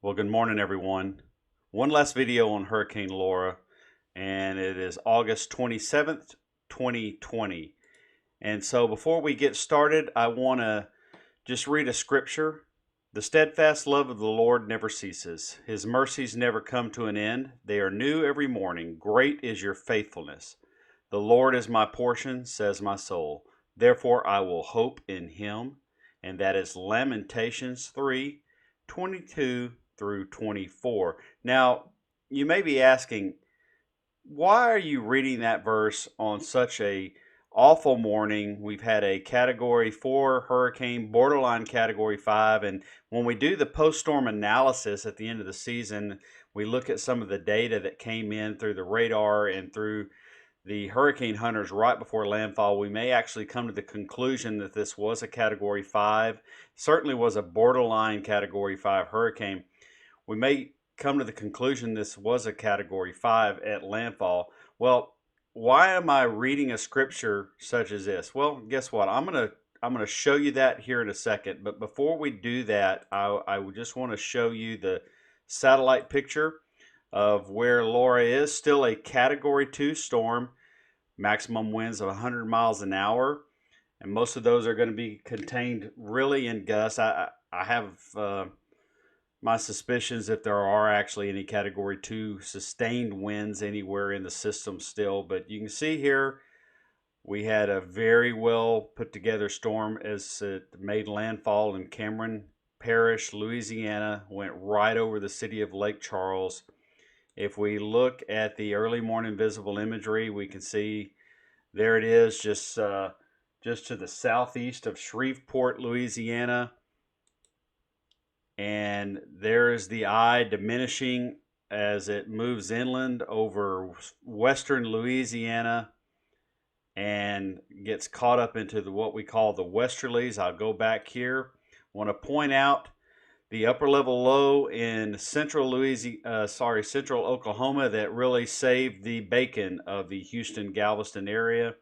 Well, good morning, everyone. One last video on Hurricane Laura, and it is August 27th, 2020. And so before we get started, I want to just read a scripture. The steadfast love of the Lord never ceases. His mercies never come to an end. They are new every morning. Great is your faithfulness. The Lord is my portion, says my soul. Therefore I will hope in him. And that is Lamentations 3:22 through 24. Now, you may be asking, why are you reading that verse on such a awful morning? We've had a category 4 hurricane, borderline category 5, and when we do the post-storm analysis at the end of the season, we look at some of the data that came in through the radar and through the hurricane hunters right before landfall. We may actually come to the conclusion that this was a category 5, certainly was a borderline category 5 hurricane. We may come to the conclusion this was a category 5 at landfall. Well, why am I reading a scripture such as this? Well, guess what? I'm going to show you that here in a second. But before we do that, I just want to show you the satellite picture of where Laura is. Still a category 2 storm, maximum winds of 100 miles an hour. And most of those are going to be contained really in gusts. I have my suspicions if there are actually any category 2 sustained winds anywhere in the system still. But you can see here we had a very well put together storm as it made landfall in Cameron Parish, Louisiana, went right over the city of Lake Charles. If we look at the early morning visible imagery, we can see there it is, just to the southeast of Shreveport, Louisiana. And there is the eye diminishing as it moves inland over western Louisiana and gets caught up into what we call the westerlies. I'll go back here. I want to point out the upper level low in central central Oklahoma that really saved the bacon of the Houston Galveston area.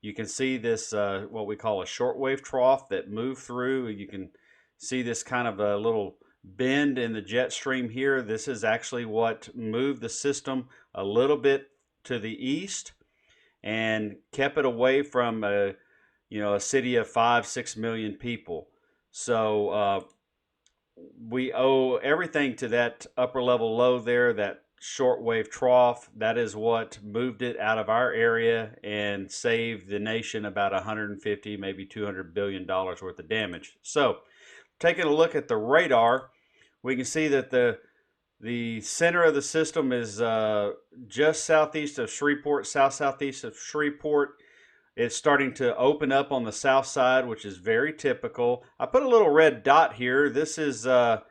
You can see this what we call a shortwave trough that moved through. You can see this kind of a little bend in the jet stream here. This is actually what moved the system a little bit to the east and kept it away from a city of 5-6 million people. So we owe everything to that upper level low there, that shortwave trough. That is what moved it out of our area and saved the nation about 150, maybe $200 billion worth of damage. So taking a look at the radar, we can see that the center of the system is just southeast of Shreveport, southeast of Shreveport. It's starting to open up on the south side, which is very typical. I put a little red dot here. This is where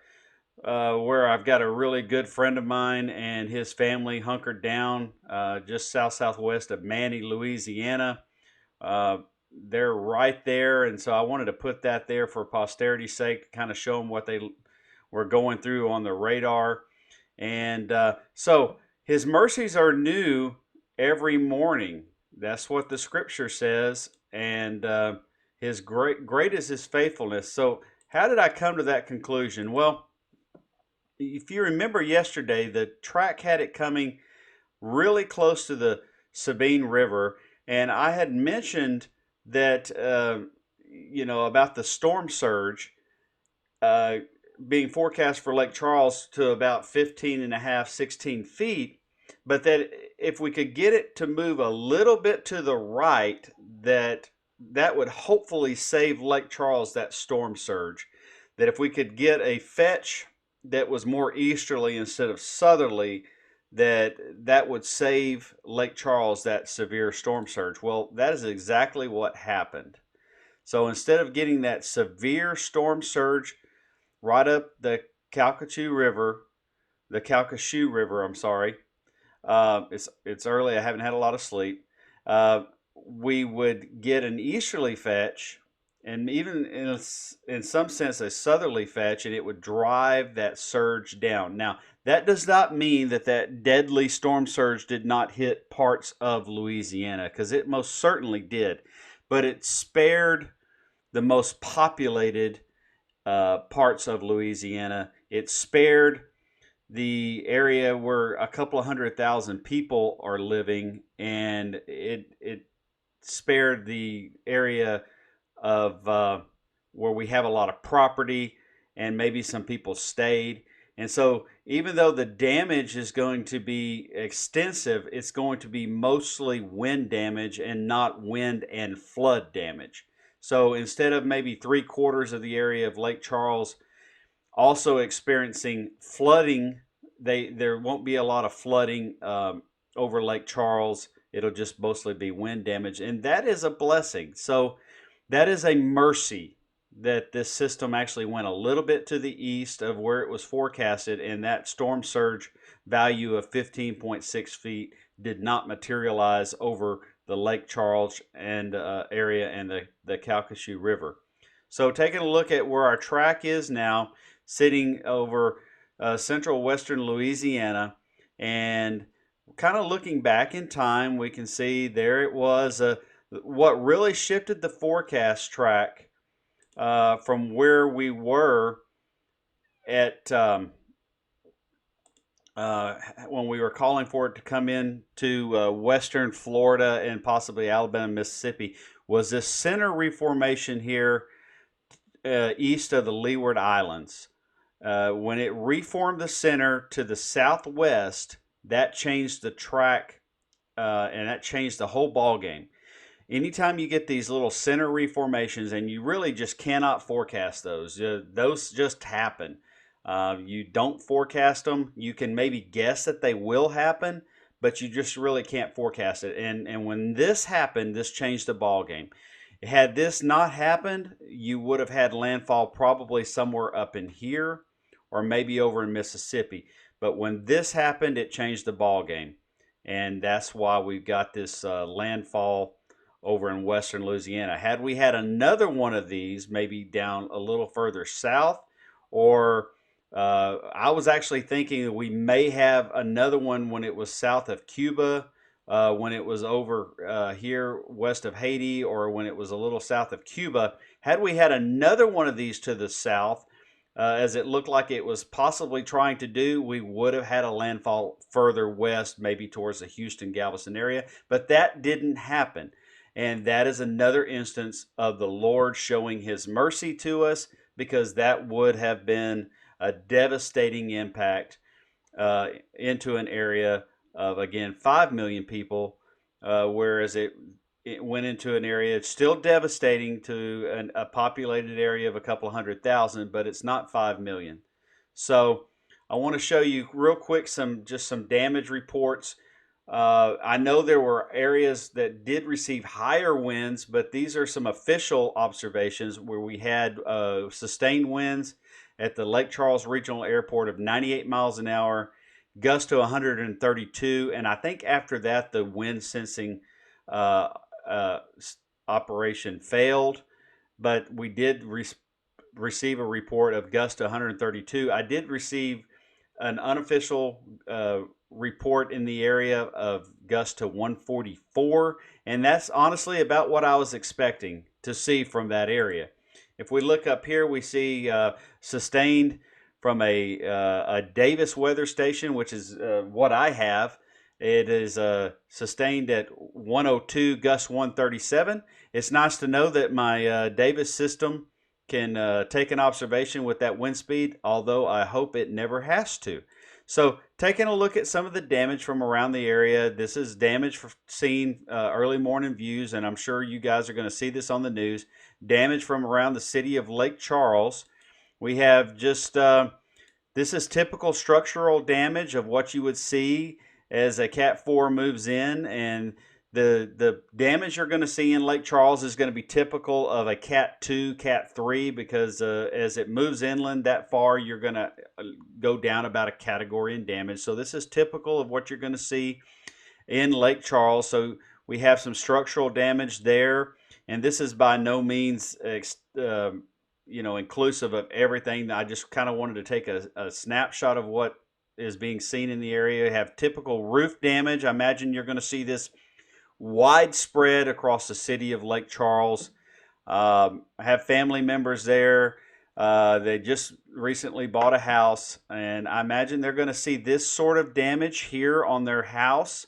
I've got a really good friend of mine and his family hunkered down just southwest of Manny, Louisiana. They're right there, and so I wanted to put that there for posterity's sake, kind of show them what they were going through on the radar. And so his mercies are new every morning. That's what the scripture says. And his great is his faithfulness. So how did I come to that conclusion? Well, if you remember yesterday, the track had it coming really close to the Sabine River. And I had mentioned that, about the storm surge being forecast for Lake Charles to about 15 and a half, 16 feet, but that if we could get it to move a little bit to the right, that would hopefully save Lake Charles that storm surge. That if we could get a fetch that was more easterly instead of southerly, that would save Lake Charles that severe storm surge. Well, that is exactly what happened. So instead of getting that severe storm surge right up the Calcasieu River, I'm sorry. It's early. I haven't had a lot of sleep. We would get an easterly fetch, and even in some sense a southerly fetch, and it would drive that surge down. Now, that does not mean that deadly storm surge did not hit parts of Louisiana, because it most certainly did, but it spared the most populated parts of Louisiana. It spared the area where a couple of 100,000 people are living, and it spared the area of where we have a lot of property and maybe some people stayed. And so, even though the damage is going to be extensive, it's going to be mostly wind damage and not wind and flood damage. So, instead of maybe 3/4 of the area of Lake Charles also experiencing flooding, there won't be a lot of flooding over Lake Charles. It'll just mostly be wind damage, and that is a blessing. So that is a mercy that this system actually went a little bit to the east of where it was forecasted, and that storm surge value of 15.6 feet did not materialize over the Lake Charles and area and the Calcasieu River. So taking a look at where our track is now, sitting over central western Louisiana, and kind of looking back in time, we can see there it was. What really shifted the forecast track from where we were at when we were calling for it to come in to western Florida and possibly Alabama, Mississippi, was this center reformation here east of the Leeward Islands. When it reformed the center to the southwest, that changed the track, and that changed the whole ball game. Anytime you get these little center reformations, and you really just cannot forecast those just happen. You don't forecast them. You can maybe guess that they will happen, but you just really can't forecast it. And when this happened, this changed the ball game. Had this not happened, you would have had landfall probably somewhere up in here or maybe over in Mississippi. But when this happened, it changed the ball game. And that's why we've got this landfall over in western Louisiana. Had we had another one of these, maybe down a little further south, or I was actually thinking that we may have another one when it was south of Cuba, when it was over here west of Haiti, or when it was a little south of Cuba. Had we had another one of these to the south, as it looked like it was possibly trying to do, we would have had a landfall further west, maybe towards the Houston, Galveston area. But that didn't happen. And that is another instance of the Lord showing his mercy to us, because that would have been a devastating impact into an area of, again, 5 million people, whereas it went into an area, it's still devastating to a populated area of a couple 100,000, but it's not 5 million. So I want to show you real quick some damage reports. I know there were areas that did receive higher winds, but these are some official observations where we had sustained winds at the Lake Charles Regional Airport of 98 miles an hour, gust to 132, and I think after that the wind sensing uh, operation failed, but we did receive a report of gust to 132. I did receive an unofficial report in the area of gust to 144, and that's honestly about what I was expecting to see from that area. If we look up here, we see sustained from a Davis weather station, which is what I have. It is sustained at 102, gust 137. It's nice to know that my Davis system can take an observation with that wind speed, although I hope it never has to. So taking a look at some of the damage from around the area, this is damage seen early morning views, and I'm sure you guys are going to see this on the news. Damage from around the city of Lake Charles. We have just, this is typical structural damage of what you would see as a Cat 4 moves in, and the damage you're going to see in Lake Charles is going to be typical of a Cat 2, Cat 3, because as it moves inland that far, you're going to go down about a category in damage. So this is typical of what you're going to see in Lake Charles. So we have some structural damage there, and this is by no means inclusive of everything. I just kind of wanted to take a snapshot of what is being seen in the area. You have typical roof damage. I imagine you're going to see this widespread across the city of Lake Charles. I have family members there. They just recently bought a house, and I imagine they're going to see this sort of damage here on their house.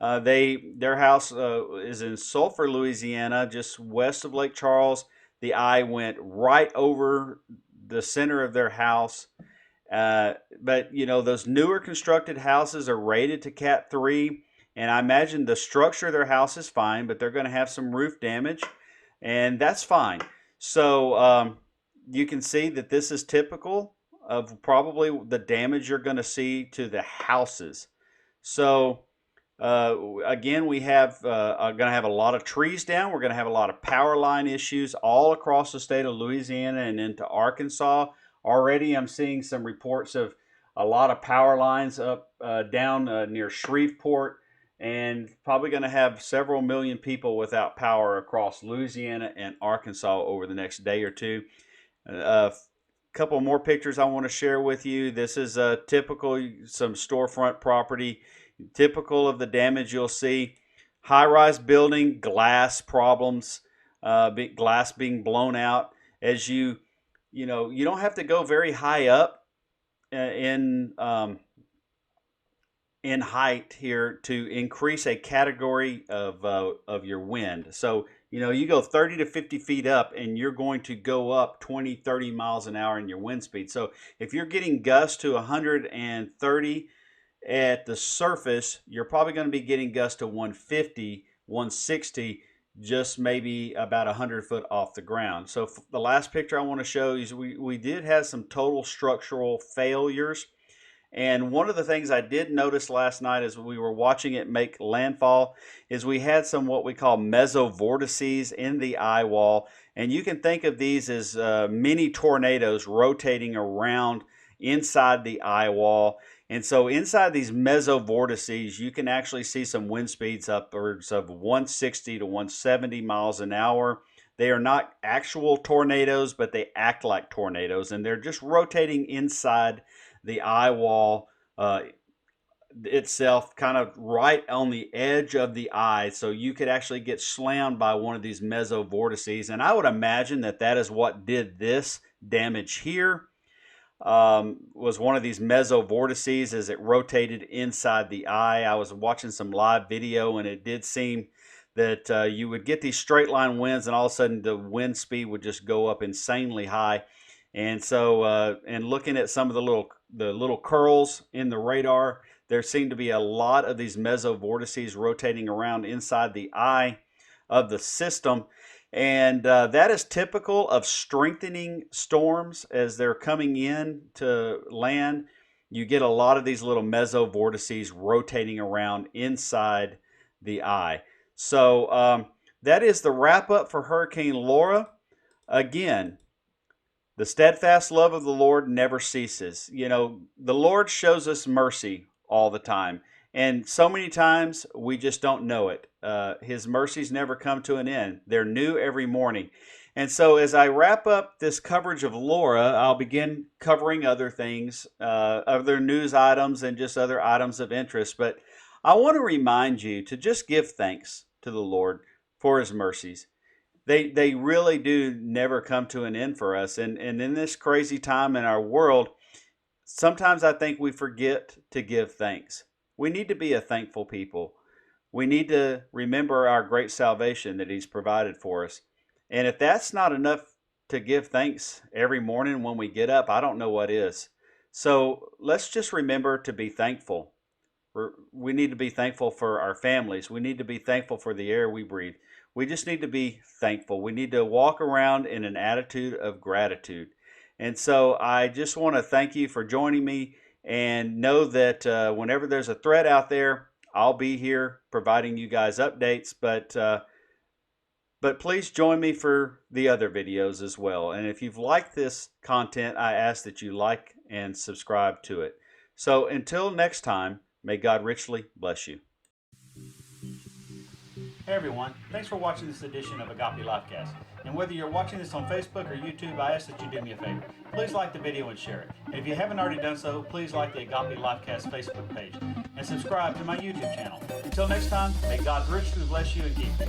Their house is in Sulphur, Louisiana, just west of Lake Charles. The eye went right over the center of their house. But you know, those newer constructed houses are rated to Cat 3, and I imagine the structure of their house is fine, but they're going to have some roof damage, and that's fine. So you can see that this is typical of probably the damage you're going to see to the houses. So again, we have are going to have a lot of trees down. We're going to have a lot of power line issues all across the state of Louisiana and into Arkansas. Already, I'm seeing some reports of a lot of power lines up down near Shreveport, and probably going to have several million people without power across Louisiana and Arkansas over the next day or two. A couple more pictures I want to share with you. This is typical, some storefront property, typical of the damage you'll see. High-rise building, glass problems, glass being blown out. As you know, you don't have to go very high up in height here to increase a category of your wind. So you know, you go 30 to 50 feet up and you're going to go up 20, 30 miles an hour in your wind speed. So if you're getting gusts to 130 at the surface, you're probably going to be getting gusts to 150, 160, just maybe about 100 foot off the ground. So the last picture I want to show is we did have some total structural failures. And one of the things I did notice last night as we were watching it make landfall is we had some what we call Meso Vortices in the eye wall. And you can think of these as mini tornadoes rotating around inside the eye wall. And so inside these Meso Vortices, you can actually see some wind speeds upwards of 160 to 170 miles an hour. They are not actual tornadoes, but they act like tornadoes, and they're just rotating inside the eye wall itself, kind of right on the edge of the eye. So you could actually get slammed by one of these Meso Vortices. And I would imagine that that is what did this damage here. Was one of these Meso Vortices as it rotated inside the eye. I was watching some live video, and it did seem that you would get these straight line winds, and all of a sudden the wind speed would just go up insanely high. And so, and looking at some of the little curls in the radar, there seem to be a lot of these Meso Vortices rotating around inside the eye of the system. And that is typical of strengthening storms as they're coming in to land. You get a lot of these little Meso Vortices rotating around inside the eye. So that is the wrap up for Hurricane Laura. Again, the steadfast love of the Lord never ceases. You know, the Lord shows us mercy all the time. And so many times we just don't know it. His mercies never come to an end. They're new every morning. And so as I wrap up this coverage of Laura, I'll begin covering other things, other news items and just other items of interest. But I want to remind you to just give thanks to the Lord for his mercies. They really do never come to an end for us. And in this crazy time in our world, sometimes I think we forget to give thanks. We need to be a thankful people. We need to remember our great salvation that he's provided for us. And if that's not enough to give thanks every morning when we get up, I don't know what is. So let's just remember to be thankful. We need to be thankful for our families. We need to be thankful for the air we breathe. We just need to be thankful. We need to walk around in an attitude of gratitude. And so I just want to thank you for joining me, and know that whenever there's a threat out there, I'll be here providing you guys updates. But please join me for the other videos as well. And if you've liked this content, I ask that you like and subscribe to it. So until next time, may God richly bless you. Hey everyone, thanks for watching this edition of Agape Lifecast. And whether you're watching this on Facebook or YouTube, I ask that you do me a favor. Please like the video and share it. And if you haven't already done so, please like the Agape Lifecast Facebook page and subscribe to my YouTube channel. Until next time, may God richly bless you and keep you.